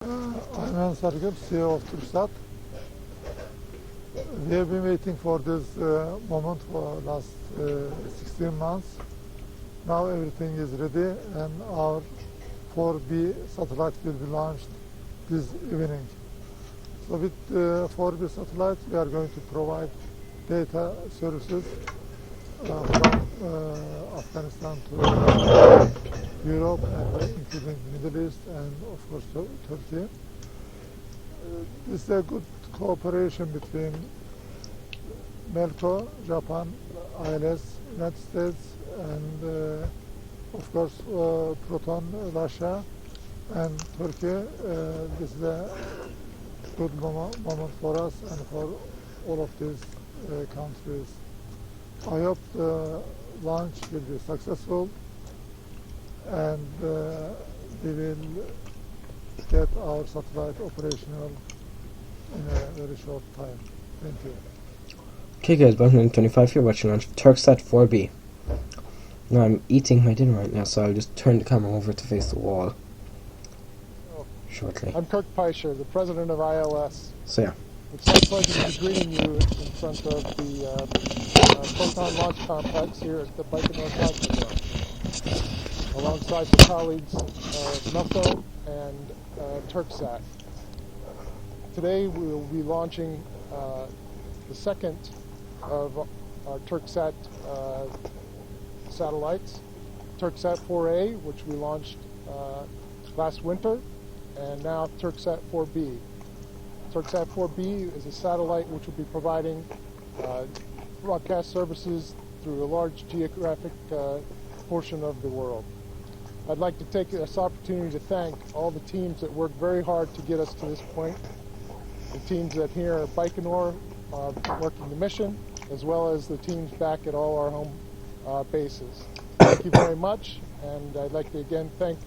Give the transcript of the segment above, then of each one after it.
I'm Sergey, CEO of Turksat. We have been waiting for this moment for last 16 months. Now everything is ready and our 4B satellite will be launched this evening. So with 4B satellite we are going to provide data services from Afghanistan to Europe, and including Middle East and of course Turkey. This is a good cooperation between Melco, Japan, ILS, United States, and of course Proton, Russia, and Turkey. This is a good moment for us and for all of these countries. I hope the launch will be successful and we will get our satellite operational in a very short time. Thank you. Okay guys, 125 here watching launch Turksat-4B. Now I'm eating my dinner right now, so I'll just turn the camera over to face the wall shortly. I'm Kirk Peischer, the president of ILS. So yeah. It's my pleasure to be greeting you in front of the Proton Launch Complex here at the Baikonur Cosmodrome, alongside the colleagues of Melco and Turksat. Today we will be launching the second of our Turksat satellites, Turksat-4A, which we launched last winter, and now Turksat-4B. Turksat-4B is a satellite which will be providing broadcast services through a large geographic portion of the world. I'd like to take this opportunity to thank all the teams that worked very hard to get us to this point. The teams that here at Baikonur working the mission, as well as the teams back at all our home bases. Thank you very much, and I'd like to again thank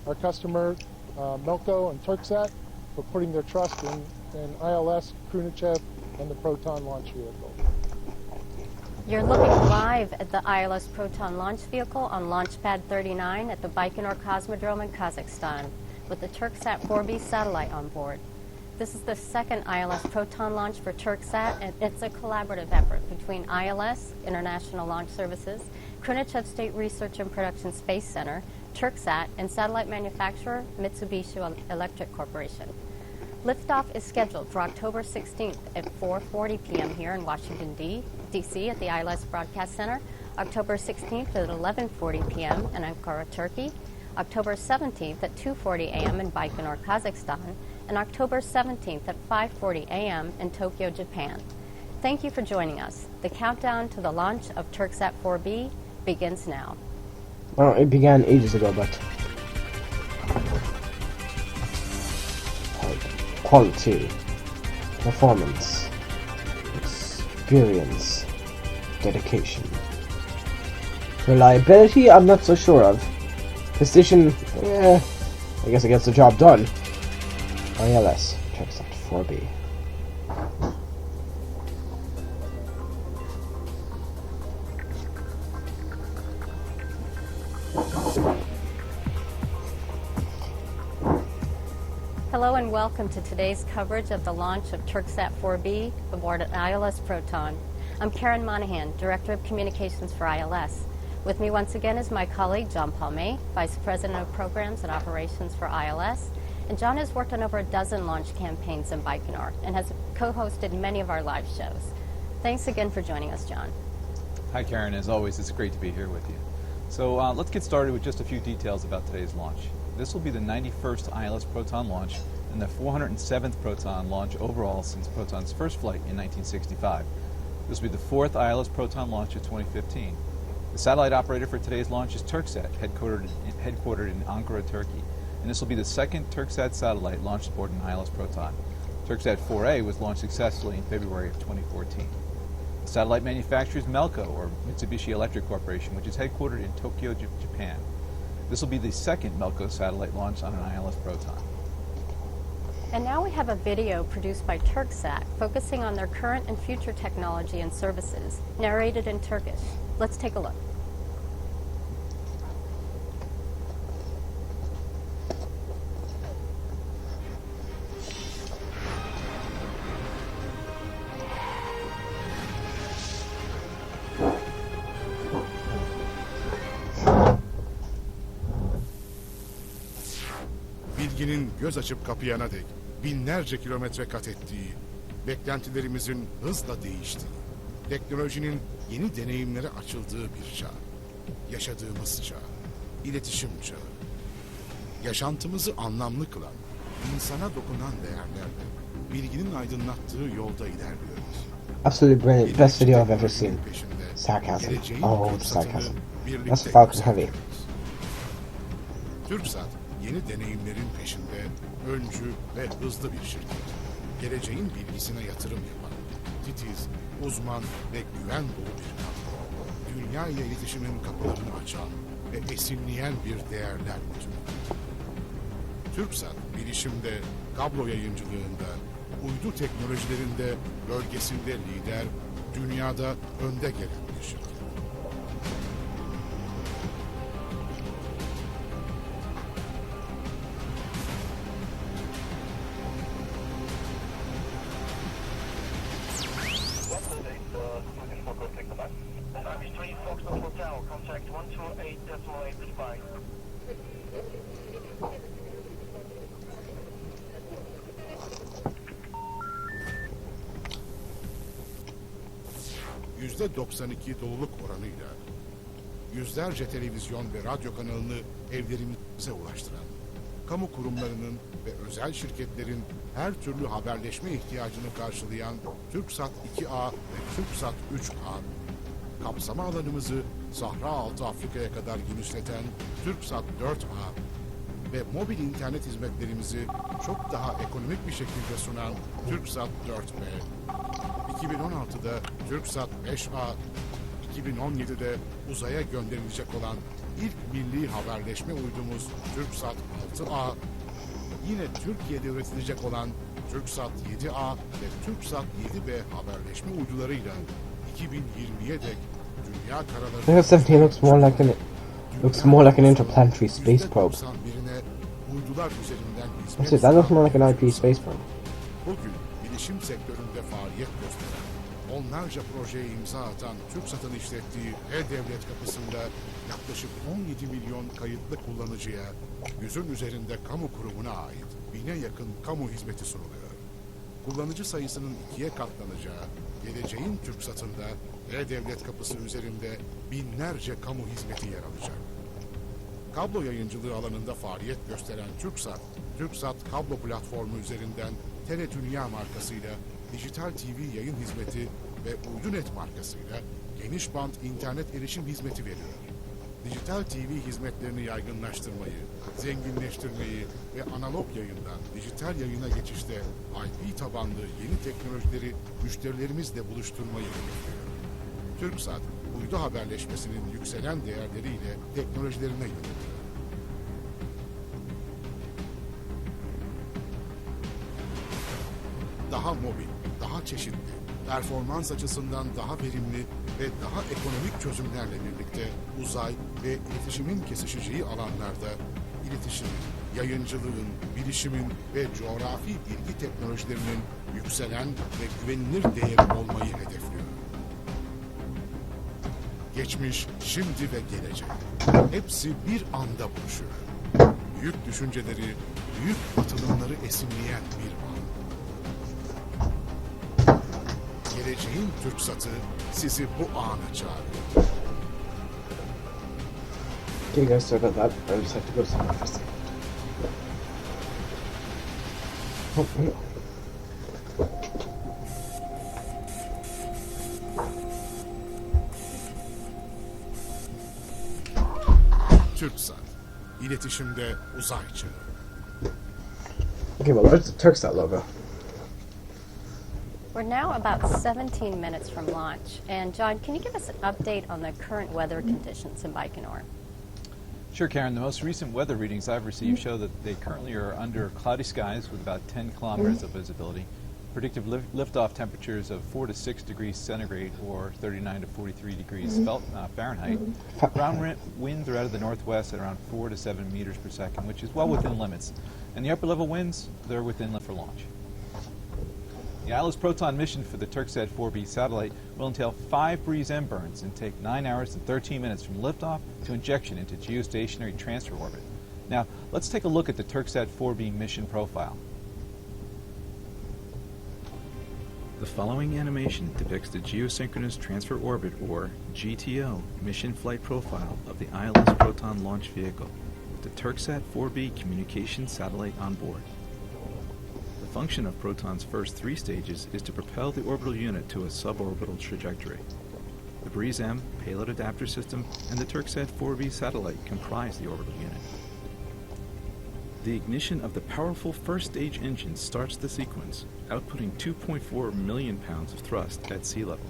our customer, Melco and Turksat, for putting their trust in ILS, Krunichev, and the Proton launch vehicle. You're looking live at the ILS Proton launch vehicle on Launch Pad 39 at the Baikonur Cosmodrome in Kazakhstan, with the Turksat-4B satellite on board. This is the second ILS Proton launch for Turksat, and it's a collaborative effort between ILS, International Launch Services, Krunichev State Research and Production Space Center, Turksat, and satellite manufacturer Mitsubishi Electric Corporation. Liftoff is scheduled for October 16th at 4:40 p.m. here in Washington, D.C. at the ILS Broadcast Center, October 16th at 11:40 p.m. in Ankara, Turkey, October 17th at 2:40 a.m. in Baikonur, Kazakhstan, and October 17th at 5:40 a.m. in Tokyo, Japan. Thank you for joining us. The countdown to the launch of Turksat-4B begins now. Well, it began ages ago, but quality, performance, experience, dedication. Reliability, I'm not so sure of. Precision, I guess it gets the job done. ILS, Turksat-4B. Hello and welcome to today's coverage of the launch of Turksat-4B aboard an ILS Proton. I'm Karen Monahan, Director of Communications for ILS. With me once again is my colleague John Palme, Vice President of Programs and Operations for ILS. And John has worked on over a dozen launch campaigns in Baikonur and has co-hosted many of our live shows. Thanks again for joining us, John. Hi Karen, as always, it's great to be here with you. So let's get started with just a few details about today's launch. This will be the 91st ILS Proton launch and the 407th Proton launch overall since Proton's first flight in 1965. This will be the fourth ILS Proton launch of 2015. The satellite operator for today's launch is Turksat, headquartered in Ankara, Turkey. And this will be the second Turksat satellite launched aboard an ILS Proton. Turksat-4A was launched successfully in February of 2014. The satellite manufacturer is Melco, or Mitsubishi Electric Corporation, which is headquartered in Tokyo, Japan. This will be the second Melco satellite launch on an ILS Proton. And now we have a video produced by Turksat focusing on their current and future technology and services, narrated in Turkish. Let's take a look. göz açıp kapayana dek binlerce kilometre kat ettiği, beklentilerimizin hızla değiştiği, teknolojinin yeni deneyimlere açıldığı bir çağ. Yaşadığımız çağ, iletişim çağı. Yaşantımızı anlamlı kılan, insana dokunan değerlerle bilginin aydınlattığı yolda ilerliyoruz. Absolutely brilliant. Yeni Best video I've ever teknolojinin seen. peşinde Sarcasm. geleceğin Oh, Turksat'ını sarcasm. birlikte That's Falcon Heavy. yükseltiyoruz. Turksat, yeni deneyimlerin peşinde öncü ve hızlı bir şirket. Geleceğin bilgisine yatırım yapan, titiz, uzman ve güven dolu bir kadro. Dünya ile iletişimin kapılarını açan ve esinleyen bir değerler bütünü. Turksat, bilişimde, kablo yayıncılığında, uydu teknolojilerinde, bölgesinde lider, dünyada önde gelen bir şirket. %92 doluluk oranıyla yüzlerce televizyon ve radyo kanalını evlerimize ulaştıran, kamu kurumlarının ve özel şirketlerin her türlü haberleşme ihtiyacını karşılayan Turksat 2A ve Turksat 3A, kapsama alanımızı Sahra Altı Afrika'ya kadar genişleten Turksat 4A ve mobil internet hizmetlerimizi çok daha ekonomik bir şekilde sunan Turksat 4B, 2016'da Turksat 5A, 2017'de uzaya gönderilecek olan ilk milli haberleşme uydumuz Turksat 6A, yine Türkiye'de üretilecek olan Turksat 7A ve Turksat 7B haberleşme uydularıyla 2020'ye dek dünya karalarında Turksat 17 looks more like an interplanetary space probe. %91'ine uydular üzerinden hizmet That's it. That looks more like an IP space probe. Bugün bilişim sektöründe faaliyet gösteren, onlarca projeye imza atan Turksat'ın işlettiği E-Devlet kapısında yaklaşık 17 milyon kayıtlı kullanıcıya, 100'ün üzerinde kamu kurumuna ait 1000'e yakın kamu hizmeti sunuluyor. Kullanıcı sayısının 2'ye katlanacağı geleceğin Turksat'ında E-Devlet kapısı üzerinde binlerce kamu hizmeti yer alacak. Kablo yayıncılığı alanında faaliyet gösteren Turksat, Turksat kablo platformu üzerinden Tele Dünya markasıyla dijital TV yayın hizmeti ve Uydunet markasıyla geniş bant internet erişim hizmeti veriyor. Dijital TV hizmetlerini yaygınlaştırmayı, zenginleştirmeyi ve analog yayından dijital yayına geçişte IP tabanlı yeni teknolojileri müşterilerimizle buluşturmayı hedefliyor. Turksat, uydu haberleşmesinin yükselen değerleriyle teknolojilerine yöneliyor. Daha mobil, daha çeşitli, performans açısından daha verimli ve daha ekonomik çözümlerle birlikte uzay ve iletişimin kesişeceği alanlarda iletişimin, yayıncılığın, bilişimin ve coğrafi bilgi teknolojilerinin yükselen ve güvenilir değeri olmayı hedefliyor. Geçmiş, şimdi ve gelecek. Hepsi bir anda buluşuyor. Büyük düşünceleri, büyük atılımları esinleyen bir an. Geleceğin Turksat'ı sizi bu ana çağırıyor. Okay guys, sorry about that. I just have to go somewhere for a second. Oh, no. Turksat, iletişimde uzay çağı. Okay, well, there's the Turksat logo. We're now about 17 minutes from launch. And John, can you give us an update on the current weather conditions in Baikonur? Sure, Karen. The most recent weather readings I've received show that they currently are under cloudy skies with about 10 kilometers of visibility. Predictive liftoff temperatures of 4 to 6 degrees centigrade or 39 to 43 degrees Fahrenheit. Ground winds are out of the northwest at around 4 to 7 meters per second, which is well within limits. And the upper level winds, they're within limit for launch. The ILS Proton mission for the Turksat-4B satellite will entail 5 breeze end burns and take 9 hours and 13 minutes from liftoff to injection into geostationary transfer orbit. Now, let's take a look at the Turksat-4B mission profile. The following animation depicts the Geosynchronous Transfer Orbit, or GTO, mission flight profile of the ILS Proton launch vehicle with the Turksat-4B communication satellite on board. The function of Proton's first 3 stages is to propel the orbital unit to a suborbital trajectory. The BREEZE-M, payload adapter system, and the Turksat-4B satellite comprise the orbital unit. The ignition of the powerful first stage engine starts the sequence, outputting 2.4 million pounds of thrust at sea level.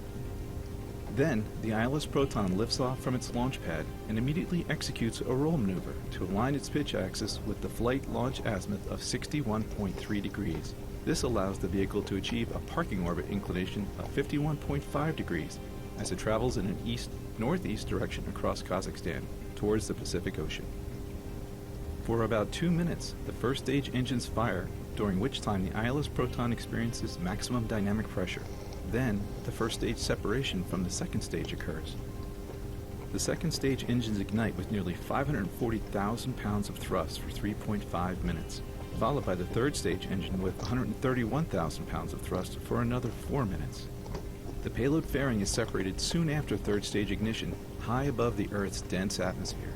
Then, the ILS Proton lifts off from its launch pad and immediately executes a roll maneuver to align its pitch axis with the flight launch azimuth of 61.3 degrees. This allows the vehicle to achieve a parking orbit inclination of 51.5 degrees as it travels in an east-northeast direction across Kazakhstan towards the Pacific Ocean. For about 2 minutes, the first stage engines fire, during which time the ILS Proton experiences maximum dynamic pressure. Then, the first stage separation from the second stage occurs. The second stage engines ignite with nearly 540,000 pounds of thrust for 3.5 minutes, followed by the third stage engine with 131,000 pounds of thrust for another 4 minutes. The payload fairing is separated soon after third stage ignition, high above the Earth's dense atmosphere.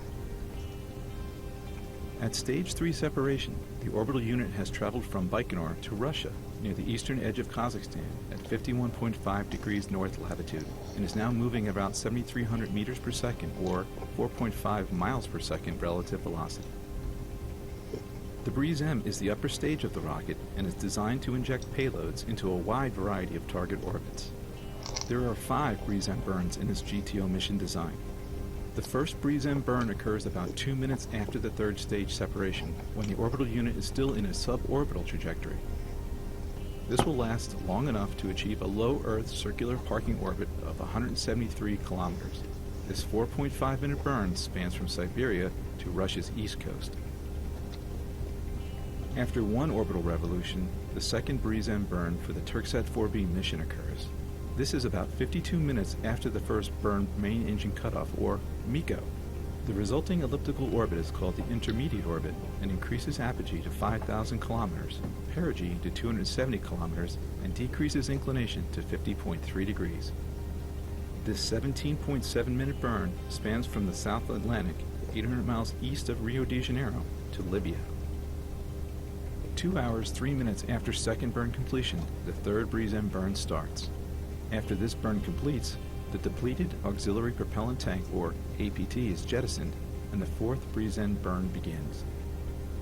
At stage 3 separation, the orbital unit has traveled from Baikonur to Russia, near the eastern edge of Kazakhstan, at 51.5 degrees north latitude, and is now moving about 7,300 meters per second, or 4.5 miles per second relative velocity. The BREEZE-M is the upper stage of the rocket and is designed to inject payloads into a wide variety of target orbits. There are 5 BREEZE-M burns in this GTO mission design. The first BREEZE-M burn occurs about 2 minutes after the third stage separation, when the orbital unit is still in a suborbital trajectory. This will last long enough to achieve a low Earth circular parking orbit of 173 kilometers. This 4.5-minute burn spans from Siberia to Russia's east coast. After 1 orbital revolution, the second BREEZE-M burn for the Turksat-4B mission occurs. This is about 52 minutes after the first burn main engine cutoff, or MECO. The resulting elliptical orbit is called the intermediate orbit and increases apogee to 5,000 kilometers, perigee to 270 kilometers, and decreases inclination to 50.3 degrees. This 17.7-minute burn spans from the South Atlantic, 800 miles east of Rio de Janeiro, to Libya. 2 hours, 3 minutes after second burn completion, the third BREEZE-M burn starts. After this burn completes, the depleted auxiliary propellant tank, or APT, is jettisoned, and the fourth BREEZE-M burn begins.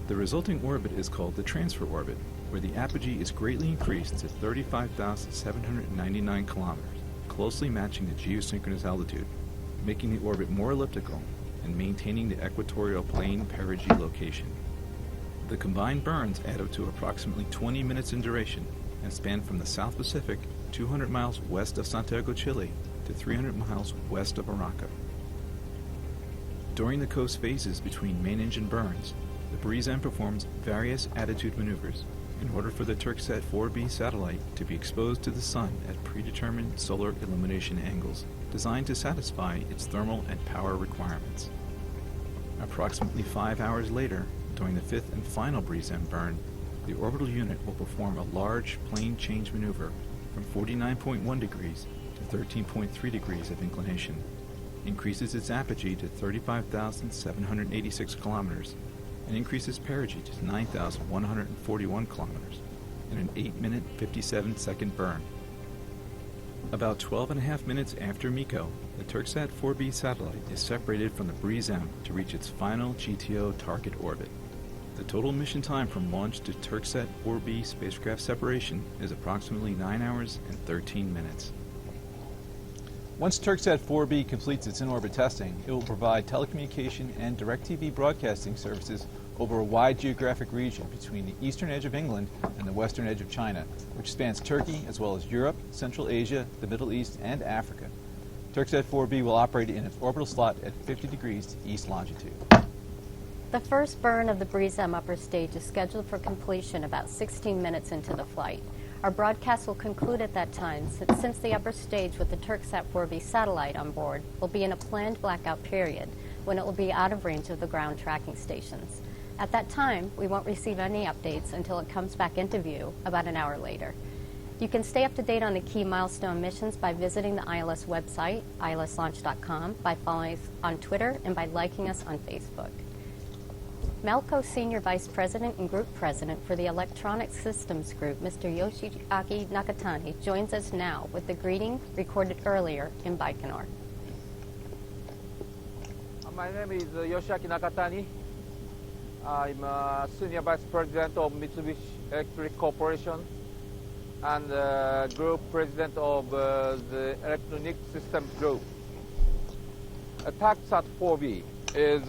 The resulting orbit is called the transfer orbit, where the apogee is greatly increased to 35,799 kilometers, closely matching the geosynchronous altitude, making the orbit more elliptical and maintaining the equatorial plane perigee location. The combined burns add up to approximately 20 minutes in duration and span from the South Pacific 200 miles west of Santiago, Chile, to 300 miles west of Morocco. During the coast phases between main engine burns, the BREEZE-M performs various attitude maneuvers in order for the Turksat-4B satellite to be exposed to the sun at predetermined solar illumination angles designed to satisfy its thermal and power requirements. Approximately 5 hours later, during the 5th and final BREEZE-M burn, the orbital unit will perform a large plane change maneuver from 49.1 degrees to 13.3 degrees of inclination, increases its apogee to 35,786 kilometers, and increases perigee to 9,141 kilometers in an 8-minute, 57-second burn. About 12.5 minutes after MECO, the Turksat-4B satellite is separated from the BREEZE-M to reach its final GTO target orbit. The total mission time from launch to Turksat-4B spacecraft separation is approximately 9 hours and 13 minutes. Once Turksat-4B completes its in-orbit testing, it will provide telecommunication and DirecTV broadcasting services over a wide geographic region between the eastern edge of England and the western edge of China, which spans Turkey as well as Europe, Central Asia, the Middle East, and Africa. Turksat-4B will operate in its orbital slot at 50 degrees east longitude. The first burn of the BREEZE-M upper stage is scheduled for completion about 16 minutes into the flight. Our broadcast will conclude at that time, since the upper stage with the Turksat-4B satellite on board will be in a planned blackout period when it will be out of range of the ground tracking stations. At that time, we won't receive any updates until it comes back into view about an hour later. You can stay up to date on the key milestone missions by visiting the ILS website, ilslaunch.com, by following us on Twitter, and by liking us on Facebook. Melco Senior Vice President and Group President for the Electronic Systems Group, Mr. Yoshiaki Nakatani, joins us now with the greeting recorded earlier in Baikonur. My name is Yoshiaki Nakatani. I'm Senior Vice President of Mitsubishi Electric Corporation and Group President of the Electronic Systems Group. Turksat-4B is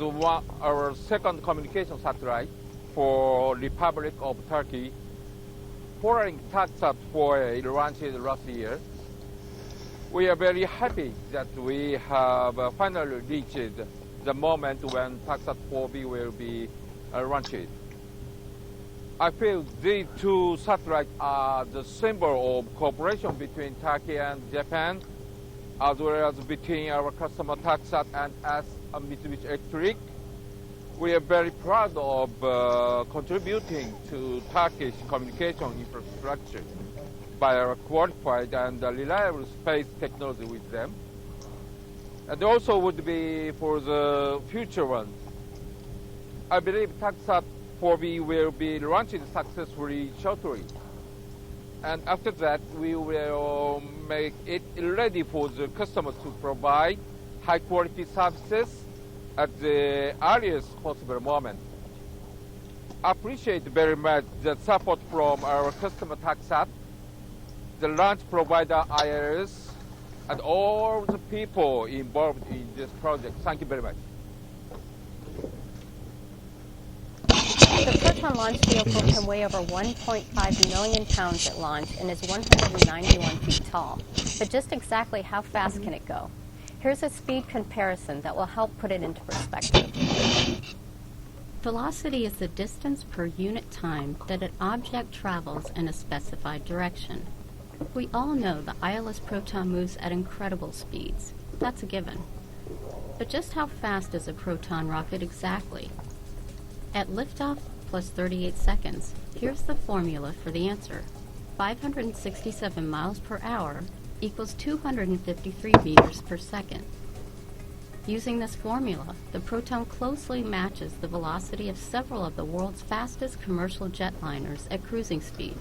our second communication satellite for Republic of Turkey, following Turksat-4A launched last year. We are very happy that we have finally reached the moment when Turksat-4B will be launched. I feel these two satellites are the symbol of cooperation between Turkey and Japan, as well as between our customer Turksat and us, Mitsubishi Electric. We are very proud of contributing to Turkish communication infrastructure by our qualified and reliable space technology with them. And also would be for the future ones. I believe Turksat-4B will be launched successfully shortly. And after that, we will make it ready for the customer to provide high-quality services at the earliest possible moment. I appreciate very much the support from our customer Turksat, the launch provider ILS, and all the people involved in this project. Thank you very much. The Proton launch vehicle can weigh over 1.5 million pounds at launch and is 191 feet tall. But just exactly how fast can it go? Here's a speed comparison that will help put it into perspective. Velocity is the distance per unit time that an object travels in a specified direction. We all know the ILS Proton moves at incredible speeds. That's a given. But just how fast is a Proton rocket exactly? At liftoff plus 38 seconds, here's the formula for the answer. 567 miles per hour equals 253 meters per second. Using this formula, the Proton closely matches the velocity of several of the world's fastest commercial jetliners at cruising speed.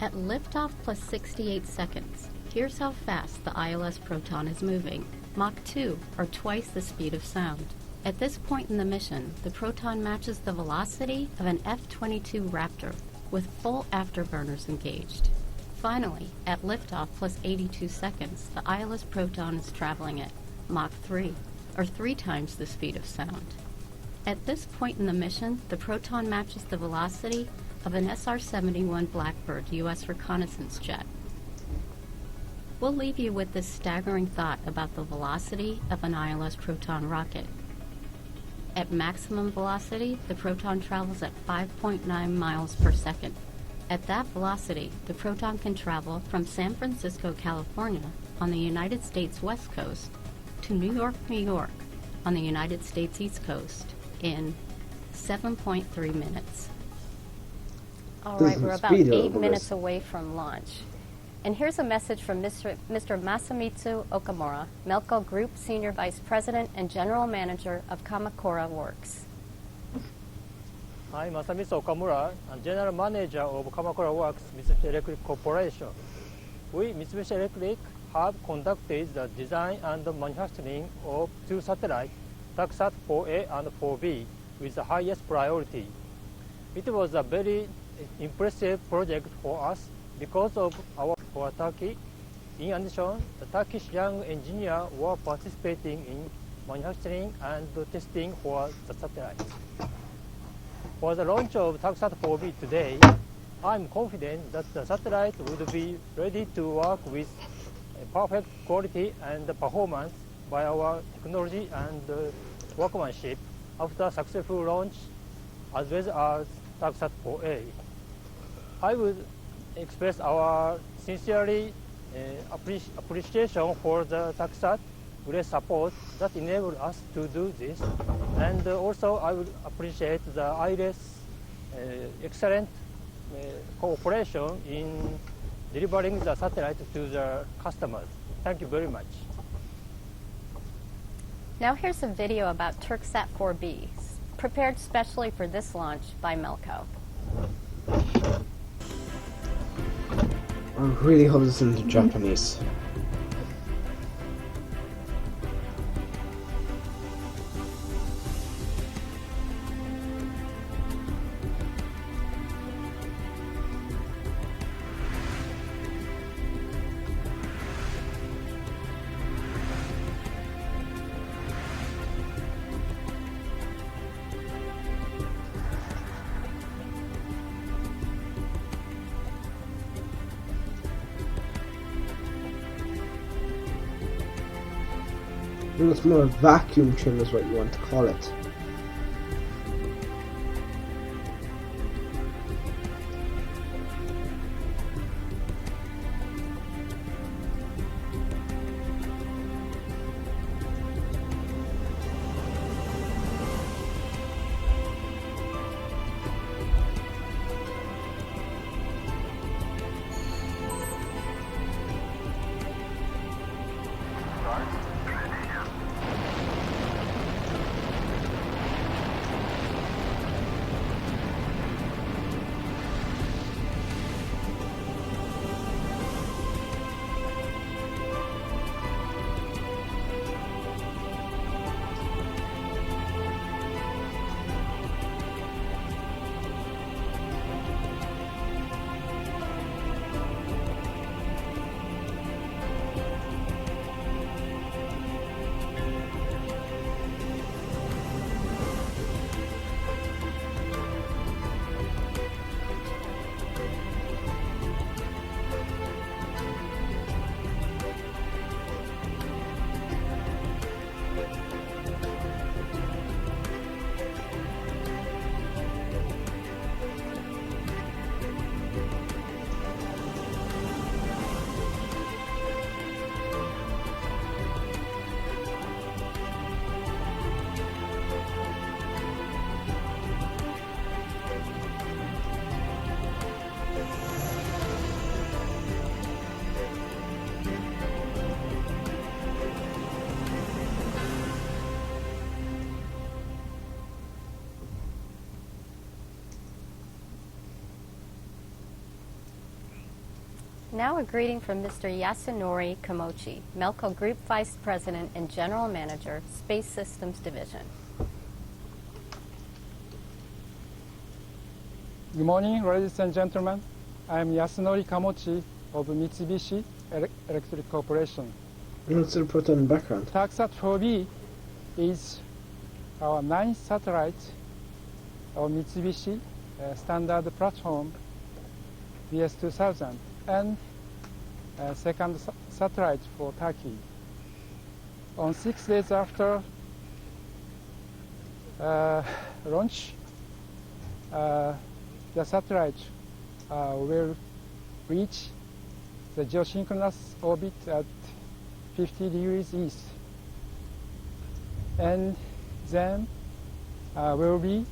At liftoff plus 68 seconds, here's how fast the ILS Proton is moving. Mach 2, or twice the speed of sound. At this point in the mission, the Proton matches the velocity of an F-22 Raptor with full afterburners engaged. Finally, at liftoff plus 82 seconds, the ILS Proton is traveling at Mach 3, or 3 times the speed of sound. At this point in the mission, the Proton matches the velocity of an SR-71 Blackbird U.S. reconnaissance jet. We'll leave you with this staggering thought about the velocity of an ILS Proton rocket. At maximum velocity, the Proton travels at 5.9 miles per second. At that velocity, the Proton can travel from San Francisco, California, on the United States West Coast, to New York, New York, on the United States East Coast, in 7.3 minutes. All right, we're about 8 minutes away from launch. And here's a message from Mr. Masamitsu Okamura, Melco Group Senior Vice President and General Manager of Kamakura Works. I'm Masamitsu Okamura, General Manager of Kamakura Works, Mitsubishi Electric Corporation. We, Mitsubishi Electric, have conducted the design and manufacturing of two satellites, Turksat-4A and 4B, with the highest priority. It was a very impressive project for us because of our for Turkey. In addition, the Turkish young engineers were participating in manufacturing and testing for the satellites. For the launch of Turksat-4B today, I'm confident that the satellite would be ready to work with perfect quality and performance by our technology and workmanship after successful launch, as well as Turksat-4A. I would express our sincerely appreciation for the Turksat great support that enabled us to do this. And also I would appreciate the ILS excellent cooperation in delivering the satellite to the customers. Thank you very much. Now here's a video about Turksat-4B, prepared specially for this launch by Melco. I really hope this isn't Japanese. I think it's more a vacuum trim is what you want to call it. Now a greeting from Mr. Yasunori Komochi, Melco Group Vice President and General Manager, Space Systems Division. Good morning, ladies and gentlemen. I am Yasunori Komochi of Mitsubishi Electric Corporation. Let's put on the background. Turksat-4B is our ninth satellite of Mitsubishi standard platform VS2000 and second satellite for Turkey. On 6 days after launch, the satellite will reach the geosynchronous orbit at 50 degrees east, and then will be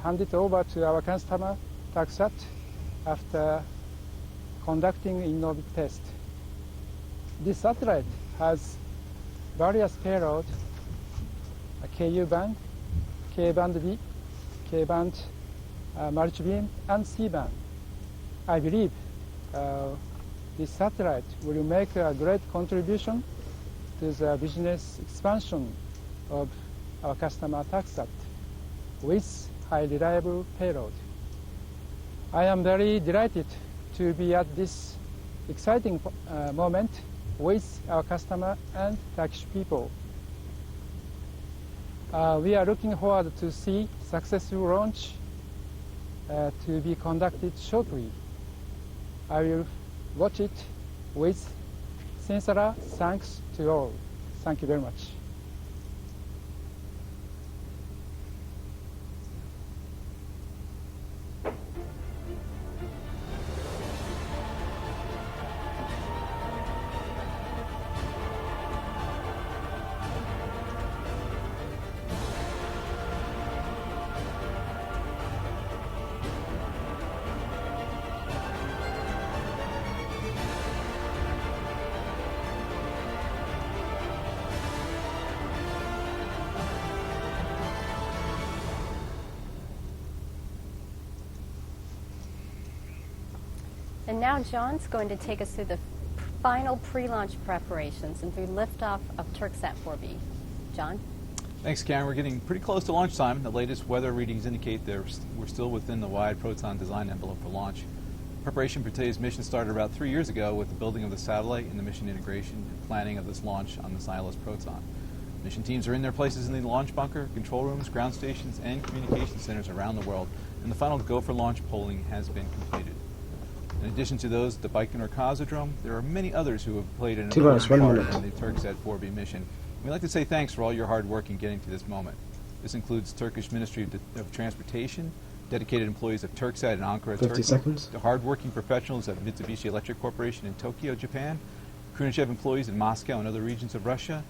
handed over to our customer Turksat after conducting in-orbit test. This satellite has various payloads: a Ku band, K-band B, K-band multi-beam, and C-band. I believe this satellite will make a great contribution to the business expansion of our customer Turksat with high reliable payload. I am very delighted to be at this exciting moment with our customer and Turkish people. We are looking forward to see successful launch to be conducted shortly. I will watch it with sincere thanks to all. Thank you very much. And now John's going to take us through the final pre-launch preparations and through liftoff of Turksat-4B. John? Thanks, Karen. We're getting pretty close to launch time. The latest weather readings indicate we're still within the wide Proton design envelope for launch. Preparation for today's mission started about 3 years ago with the building of the satellite and the mission integration and planning of this launch on this ILS Proton. Mission teams are in their places in the launch bunker, control rooms, ground stations, and communication centers around the world, and the final go for launch polling has been completed. In addition to those at the Baikonur Cosmodrome, there are many others who have played an important part in the Turksat-4B mission. We'd like to say thanks for all your hard work in getting to this moment. This includes Turkish Ministry of Transportation, dedicated employees of Turksat and Ankara, 50 Turkey, seconds. the hard-working professionals at Mitsubishi Electric Corporation in Tokyo, Japan, Khrunichev employees in Moscow and other regions of Russia,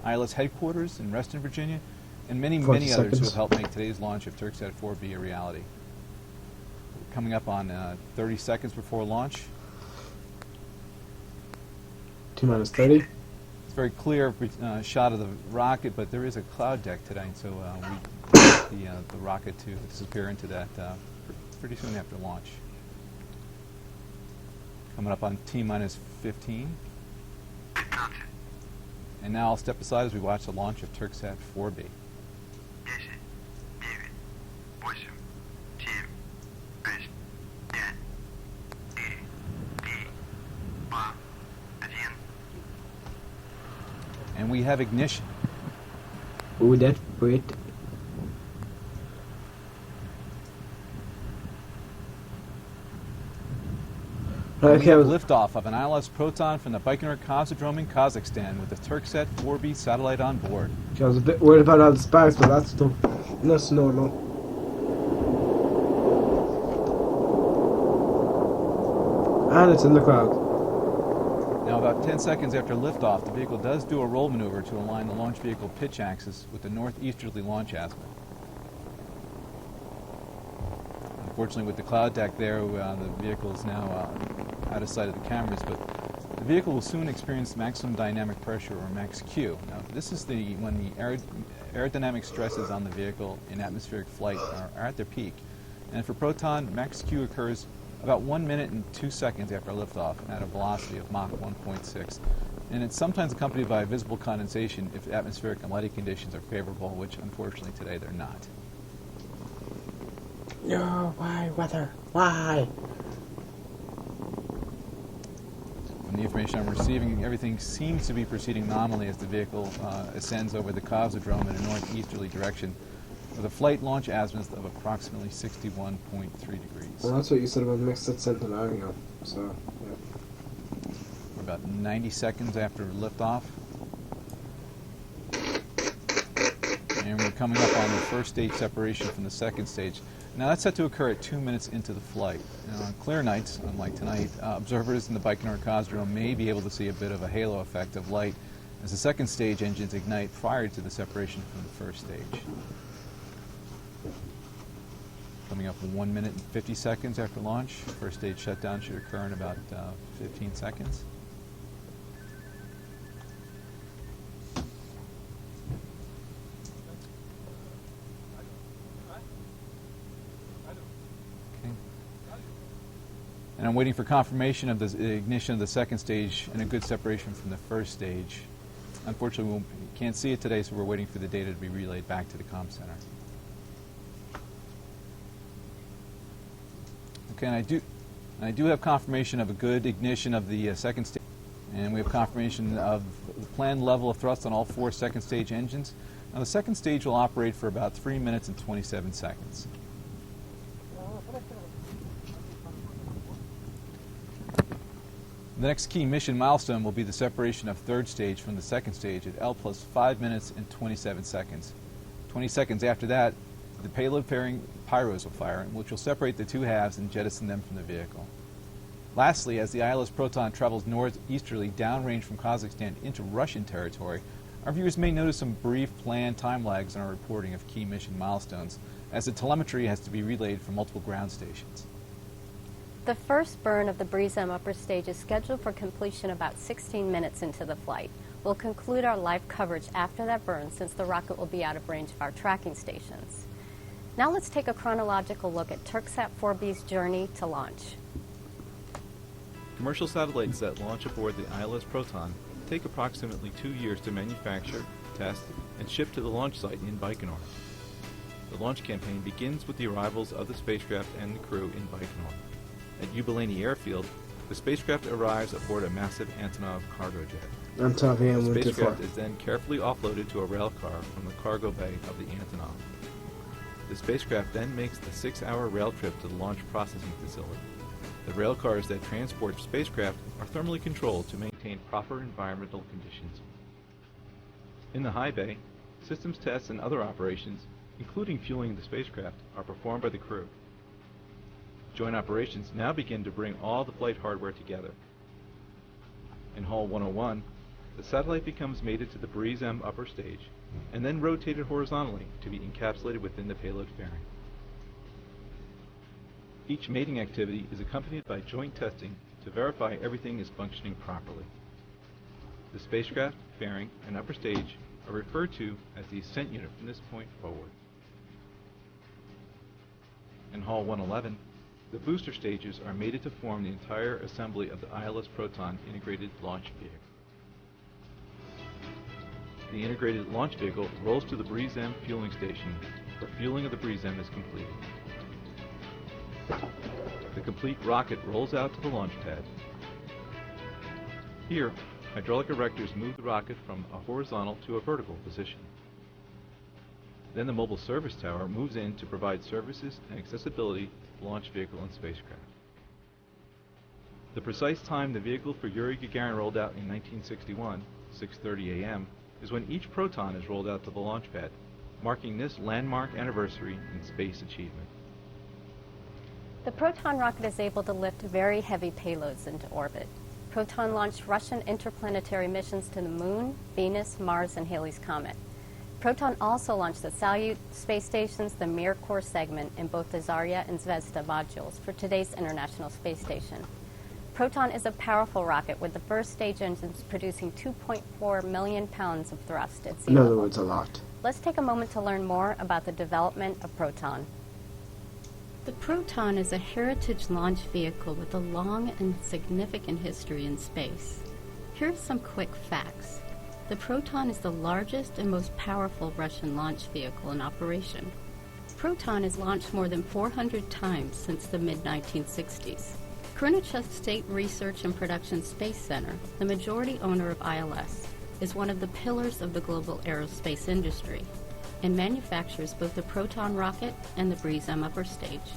ILS headquarters in Reston, Virginia, and many, 40 many others who seconds. have helped make today's launch of Turksat-4B a reality. Coming up on 30 seconds before launch. T minus 30. It's a very clear shot of the rocket, but there is a cloud deck today, so we expect the rocket to disappear into that pretty soon after launch. Coming up on T minus 15. And now I'll step aside as we watch the launch of Turksat-4B. And we have ignition. Ooh, that's great. And we have liftoff of an ILS Proton from the Baikonur Cosmodrome in Kazakhstan with the Turksat-4B satellite on board. I was a bit worried about all the sparks, but that's normal. And it's in the cloud. Now, about 10 seconds after liftoff, the vehicle does do a roll maneuver to align the launch vehicle pitch axis with the northeasterly launch azimuth. Unfortunately, with the cloud deck there, the vehicle is now out of sight of the cameras, but the vehicle will soon experience maximum dynamic pressure, or max Q. Now, this is when the aerodynamic stresses on the vehicle in atmospheric flight are at their peak. And for Proton, max Q occurs about 1 minute and 2 seconds after liftoff at a velocity of Mach 1.6. And it's sometimes accompanied by visible condensation if atmospheric and lighting conditions are favorable, which unfortunately today they're not. No, why, weather? Why? From the information I'm receiving, everything seems to be proceeding nominally as the vehicle ascends over the Cosmodrome in a northeasterly direction with a flight launch azimuth of approximately 61.3 degrees. Well, that's what you said about mixed centenario. So, yeah. We're about 90 seconds after liftoff. And we're coming up on the first stage separation from the second stage. Now that's set to occur at 2 minutes into the flight. Now, on clear nights, unlike tonight, observers in the Baikonur Cosmodrome may be able to see a bit of a halo effect of light as the second stage engines ignite prior to the separation from the first stage. Coming up in 1 minute and 50 seconds after launch. First stage shutdown should occur in about 15 seconds. And I'm waiting for confirmation of the ignition of the second stage and a good separation from the first stage. Unfortunately, we can't see it today, so we're waiting for the data to be relayed back to the comm center. Okay, and I do have confirmation of a good ignition of the second stage, and we have confirmation of the planned level of thrust on all 4 second stage engines. Now, the second stage will operate for about 3 minutes and 27 seconds. The next key mission milestone will be the separation of third stage from the second stage at L plus 5 minutes and 27 seconds. 20 seconds after that, the payload pairing pyros will fire, which will separate the two halves and jettison them from the vehicle. Lastly, as the ILS Proton travels northeasterly downrange from Kazakhstan into Russian territory, our viewers may notice some brief planned time lags in our reporting of key mission milestones, as the telemetry has to be relayed from multiple ground stations. The first burn of the BRISM upper stage is scheduled for completion about 16 minutes into the flight. We'll conclude our live coverage after that burn, since the rocket will be out of range of our tracking stations. Now let's take a chronological look at Turksat-4B's journey to launch. Commercial satellites that launch aboard the ILS Proton take approximately 2 years to manufacture, test, and ship to the launch site in Baikonur. The launch campaign begins with the arrivals of the spacecraft and the crew in Baikonur. At Yubileyny Airfield, the spacecraft arrives aboard a massive Antonov cargo jet. The spacecraft is then carefully offloaded to a rail car from the cargo bay of the Antonov. The spacecraft then makes the 6-hour rail trip to the launch processing facility. The rail cars that transport spacecraft are thermally controlled to maintain proper environmental conditions. In the high bay, systems tests and other operations, including fueling the spacecraft, are performed by the crew. Joint operations now begin to bring all the flight hardware together. In Hall 101, the satellite becomes mated to the BRIES-M upper stage and then rotated horizontally to be encapsulated within the payload fairing. Each mating activity is accompanied by joint testing to verify everything is functioning properly. The spacecraft, fairing, and upper stage are referred to as the ascent unit from this point forward. In Hall 111, the booster stages are mated to form the entire assembly of the ILS Proton integrated launch vehicle. The integrated launch vehicle rolls to the BRIES-M fueling station, where fueling of the BRIES-M is completed. The complete rocket rolls out to the launch pad. Here, hydraulic erectors move the rocket from a horizontal to a vertical position. Then the mobile service tower moves in to provide services and accessibility to the launch vehicle and spacecraft. The precise time the vehicle for Yuri Gagarin rolled out in 1961, 6:30 a.m., is when each Proton is rolled out to the launch pad, marking this landmark anniversary in space achievement. The Proton rocket is able to lift very heavy payloads into orbit. Proton launched Russian interplanetary missions to the Moon, Venus, Mars, and Halley's Comet. Proton also launched the Salyut space stations, the Mir core segment, and both the Zarya and Zvezda modules for today's International Space Station. Proton is a powerful rocket with the first stage engines producing 2.4 million pounds of thrust at sea level. In other words, a lot. Let's take a moment to learn more about the development of Proton. The Proton is a heritage launch vehicle with a long and significant history in space. Here are some quick facts. The Proton is the largest and most powerful Russian launch vehicle in operation. Proton has launched more than 400 times since the mid-1960s. Khrushchev State Research and Production Space Center, the majority owner of ILS, is one of the pillars of the global aerospace industry and manufactures both the Proton rocket and the BRIES-M upper stage.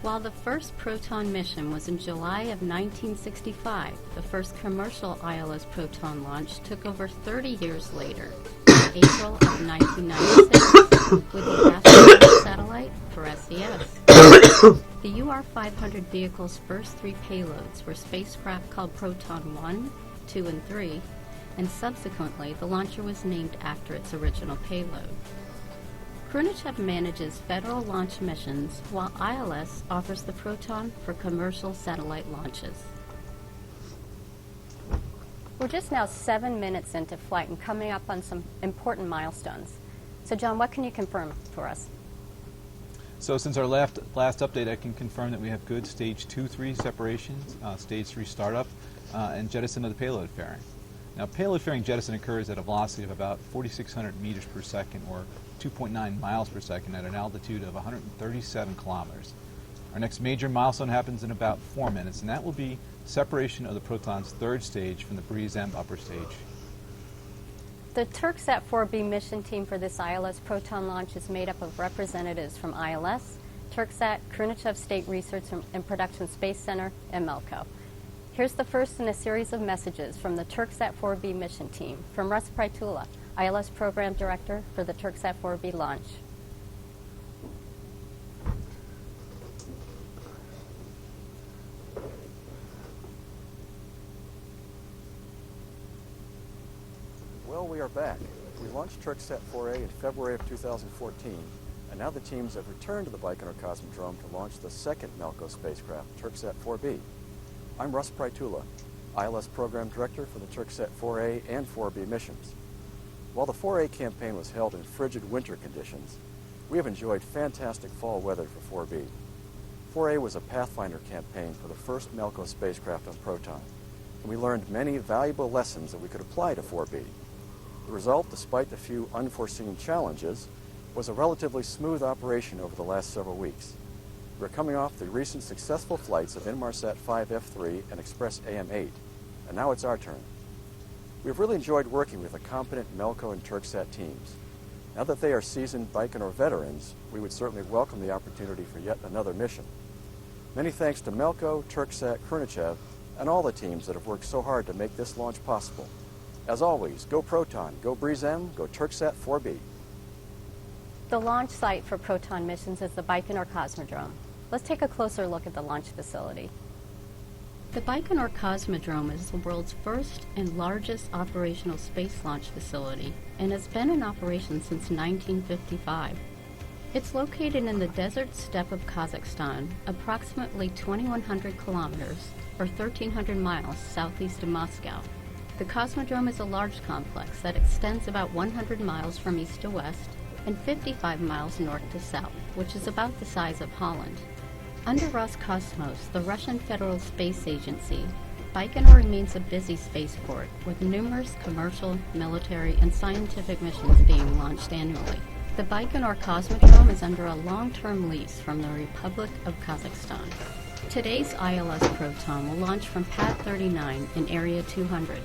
While the first Proton mission was in July of 1965, the first commercial ILS Proton launch took over 30 years later, in April of 1996, with the astronaut satellite for SES. The UR-500 vehicle's first 3 payloads were spacecraft called Proton 1, 2, and 3, and subsequently the launcher was named after its original payload. Khrushchev manages federal launch missions, while ILS offers the Proton for commercial satellite launches. We're just now 7 minutes into flight and coming up on some important milestones. So John, what can you confirm for us? So since our last update, I can confirm that we have good stage 2-3 separations, stage 3 startup, and jettison of the payload fairing. Now, payload fairing jettison occurs at a velocity of about 4,600 meters per second, or 2.9 miles per second, at an altitude of 137 kilometers. Our next major milestone happens in about 4 minutes, and that will be separation of the Proton's 3rd stage from the BRIES-M upper stage. The Turksat-4B mission team for this ILS Proton launch is made up of representatives from ILS, Turksat, Khrushchev State Research and Production Space Center, and Melco. Here's the first in a series of messages from the Turksat-4B mission team from Russ Prytula, ILS Program Director for the Turksat-4B launch. Well, we are back. We launched Turksat-4A in February of 2014, and now the teams have returned to the Baikonur Cosmodrome to launch the second Melco spacecraft, Turksat-4B. I'm Russ Prytula, ILS Program Director for the Turksat-4A and 4B missions. While the 4A campaign was held in frigid winter conditions, we have enjoyed fantastic fall weather for 4B. 4A was a Pathfinder campaign for the first Melco spacecraft on Proton, and we learned many valuable lessons that we could apply to 4B. The result, despite a few unforeseen challenges, was a relatively smooth operation over the last several weeks. We're coming off the recent successful flights of Inmarsat 5F3 and Express AM8, and now it's our turn. We've really enjoyed working with the competent Melco and Turksat teams. Now that they are seasoned Baikonur veterans, we would certainly welcome the opportunity for yet another mission. Many thanks to Melco, Turksat, Krunichev, and all the teams that have worked so hard to make this launch possible. As always, go Proton, go BRIESM, go Turksat-4B. The launch site for Proton missions is the Baikonur Cosmodrome. Let's take a closer look at the launch facility. The Baikonur Cosmodrome is the world's first and largest operational space launch facility and has been in operation since 1955. It's located in the desert steppe of Kazakhstan, approximately 2,100 kilometers or 1,300 miles southeast of Moscow. The Cosmodrome is a large complex that extends about 100 miles from east to west and 55 miles north to south, which is about the size of Holland. Under Roscosmos, the Russian Federal Space Agency, Baikonur remains a busy spaceport with numerous commercial, military, and scientific missions being launched annually. The Baikonur Cosmodrome is under a long-term lease from the Republic of Kazakhstan. Today's ILS Proton will launch from Pad 39 in Area 200,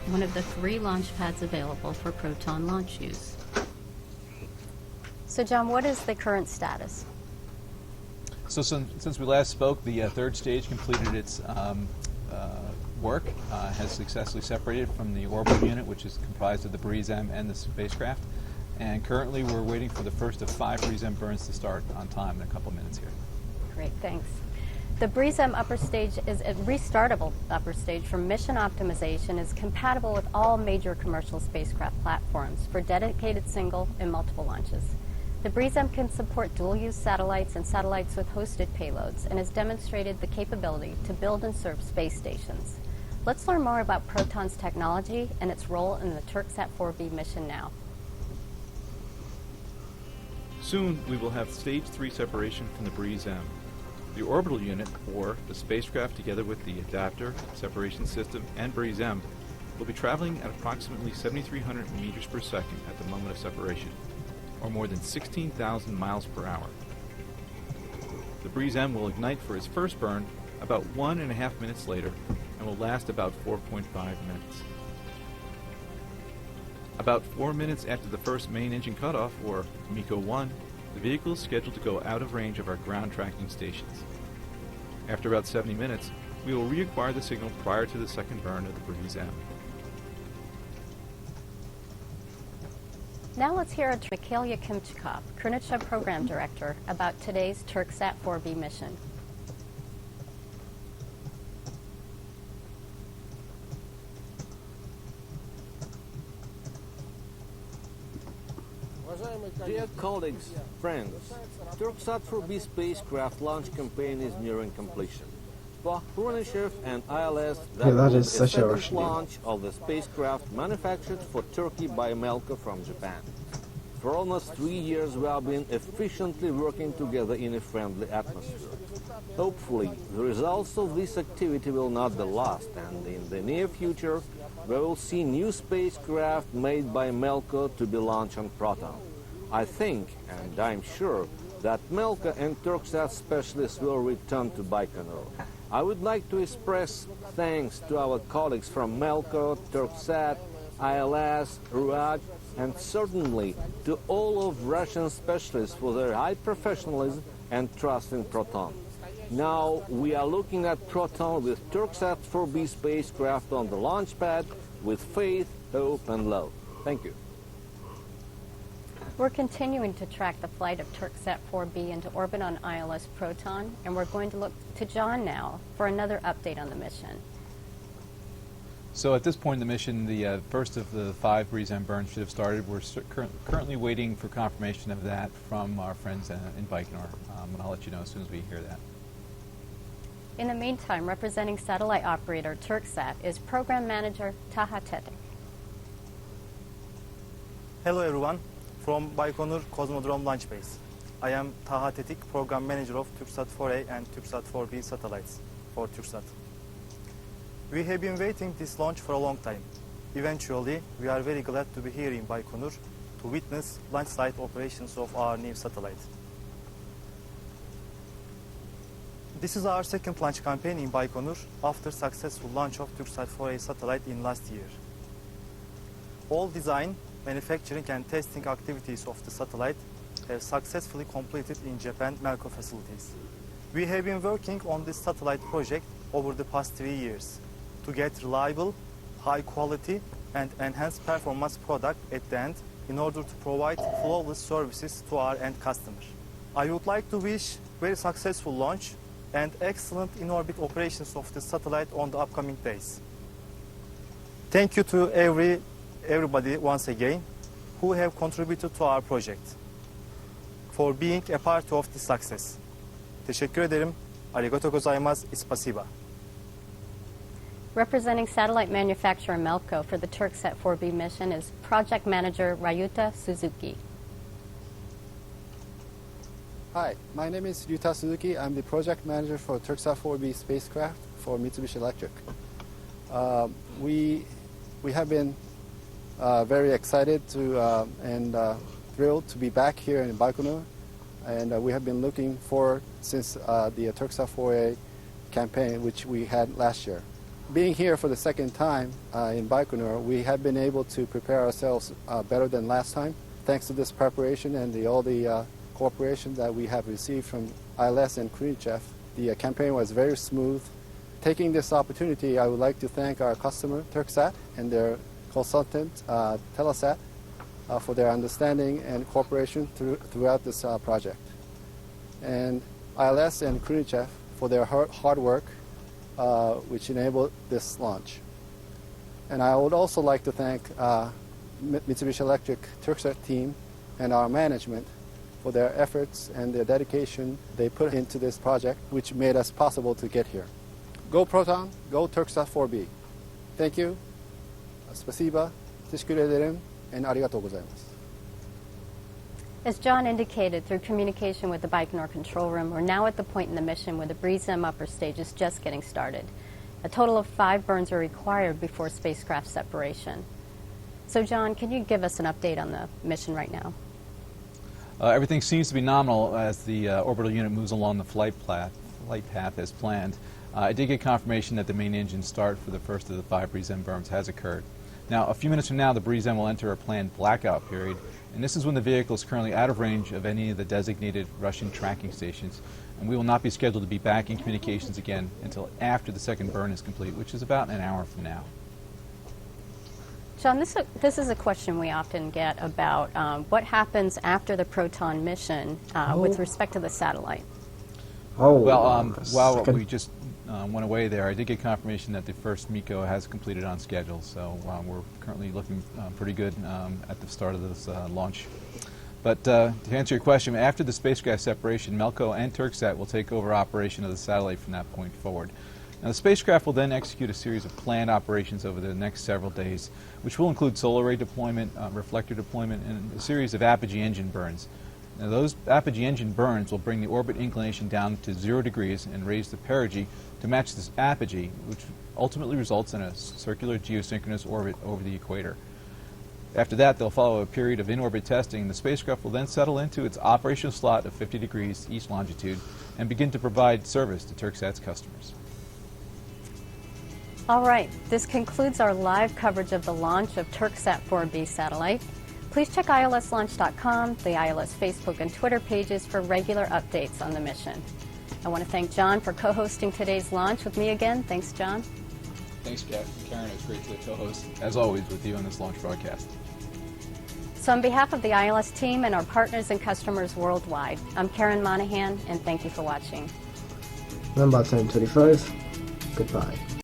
one of the 3 launch pads available for Proton launch use. So John, what is the current status? So since we last spoke, the third stage completed its work, has successfully separated from the orbital unit, which is comprised of the BRIESM and the spacecraft. And currently we're waiting for the first of 5 BRIESM burns to start on time in a couple minutes here. Great, thanks. The BRIESM upper stage is a restartable upper stage for mission optimization, is compatible with all major commercial spacecraft platforms for dedicated single and multiple launches. The BRIESM can support dual-use satellites and satellites with hosted payloads and has demonstrated the capability to build and serve space stations. Let's learn more about Proton's technology and its role in the Turksat-4B mission now. Soon we will have stage 3 separation from the BRIESM. The orbital unit, or the spacecraft together with the adapter, separation system, and BRIESM, will be traveling at approximately 7,300 meters per second at the moment of separation, or more than 16,000 miles per hour. The BRIESM will ignite for its first burn about 1.5 minutes later and will last about 4.5 minutes. About 4 minutes after the first main engine cutoff, or MECO 1, the vehicle is scheduled to go out of range of our ground tracking stations. After about 70 minutes, we will reacquire the signal prior to the second burn of the BRIESM. Now let's hear Mikhail Yakimchikov, Krunichev Program Director, about today's Turksat-4B mission. Dear colleagues, friends, Turksat-4B spacecraft launch campaign is nearing completion. For Krunichev and ILS, that that will is be such a second rush. launch of the spacecraft manufactured for Turkey by Melco from Japan. For almost 3 years we have been efficiently working together in a friendly atmosphere. Hopefully, the results of this activity will not be lost, and in the near future we will see new spacecraft made by Melco to be launched on Proton. I think, and I'm sure, that Melco and Turksat specialists will return to Baikonur. I would like to express thanks to our colleagues from Melco, Turksat, ILS, RUAG, and certainly to all of Russian specialists for their high professionalism and trust in Proton. Now we are looking at Proton with Turksat-4B spacecraft on the launch pad with faith, hope, and love. Thank you. We're continuing to track the flight of Turksat-4B into orbit on ILS Proton, and we're going to look to John now for another update on the mission. So at this point in the mission, the first of the 5 BRIESM burns should have started. We're currently waiting for confirmation of that from our friends in Baikonur, and I'll let you know as soon as we hear that. In the meantime, representing satellite operator Turksat is Program Manager Taha Tetik. Hello everyone, from Baikonur Cosmodrome Launch Base. I am Taha Tetik, Program Manager of Turksat-4A and Turksat-4B satellites for Turksat. We have been waiting this launch for a long time. Eventually, we are very glad to be here in Baikonur to witness launch site operations of our new satellite. This is our second launch campaign in Baikonur after successful launch of Turksat-4A satellite in last year. All design, manufacturing and testing activities of the satellite have successfully completed in Japan Melco facilities. We have been working on this satellite project over the past 3 years to get reliable, high quality and enhanced performance product at the end in order to provide flawless services to our end customer. I would like to wish very successful launch and excellent in-orbit operations of the satellite on the upcoming days. Thank you to everybody once again who have contributed to our project for being a part of this success. Teşekkür ederim. Arigato gozaimasu. Spasiba. Representing satellite manufacturer Melco for the Turksat-4B mission is Project Manager Ryuta Suzuki. Hi, my name is Ryuta Suzuki. I'm the project manager for Turksat-4B spacecraft for Mitsubishi Electric. We have been very excited and thrilled to be back here in Baikonur, and we have been looking forward since the Turksat-4A campaign, which we had last year. Being here for the second time in Baikonur, we have been able to prepare ourselves better than last time. Thanks to this preparation and all the cooperation that we have received from ILS and Khrushchev, the campaign was very smooth. Taking this opportunity, I would like to thank our customer, Turksat, and their consultant, Telesat, for their understanding and cooperation throughout this project. And ILS and Khrushchev for their hard work, which enabled this launch. And I would also like to thank Mitsubishi Electric Turksat team and our management for their efforts and their dedication they put into this project, which made us possible to get here. Go Proton, go Turksat-4B. Thank you. Spasiba, teşekkür ederim, and arigatou gozaimasu. As John indicated through communication with the Baikonur control room, we're now at the point in the mission where the BREEZE-M upper stage is just getting started. A total of 5 burns are required before spacecraft separation. So John, can you give us an update on the mission right now? Everything seems to be nominal as the orbital unit moves along the flight path as planned. I did get confirmation that the main engine start for the first of the 5 BREEZE-M burns has occurred. Now, a few minutes from now, the BREEZE-M will enter a planned blackout period, and this is when the vehicle is currently out of range of any of the designated Russian tracking stations, and we will not be scheduled to be back in communications again until after the second burn is complete, which is about an hour from now. John, this is a question we often get about what happens after the Proton mission with respect to the satellite. Well, while we just went away there, I did get confirmation that the first MECO has completed on schedule, so we're currently looking pretty good at the start of this launch. But to answer your question, after the spacecraft separation, Melco and Turksat will take over operation of the satellite from that point forward. Now, the spacecraft will then execute a series of planned operations over the next several days, which will include solar array deployment, reflector deployment, and a series of apogee engine burns. Now, those apogee engine burns will bring the orbit inclination down to 0 degrees and raise the perigee to match this apogee, which ultimately results in a circular geosynchronous orbit over the equator. After that, they'll follow a period of in-orbit testing. The spacecraft will then settle into its operational slot of 50 degrees east longitude and begin to provide service to Turksat's customers. All right, this concludes our live coverage of the launch of Turksat-4B satellite. Please check ilslaunch.com, the ILS Facebook and Twitter pages for regular updates on the mission. I want to thank John for co-hosting today's launch with me again. Thanks, John. Thanks, Karen. It's great to co-host, as always, with you on this launch broadcast. So on behalf of the ILS team and our partners and customers worldwide, I'm Karen Monahan, and thank you for watching. I'm about 10:25. Goodbye.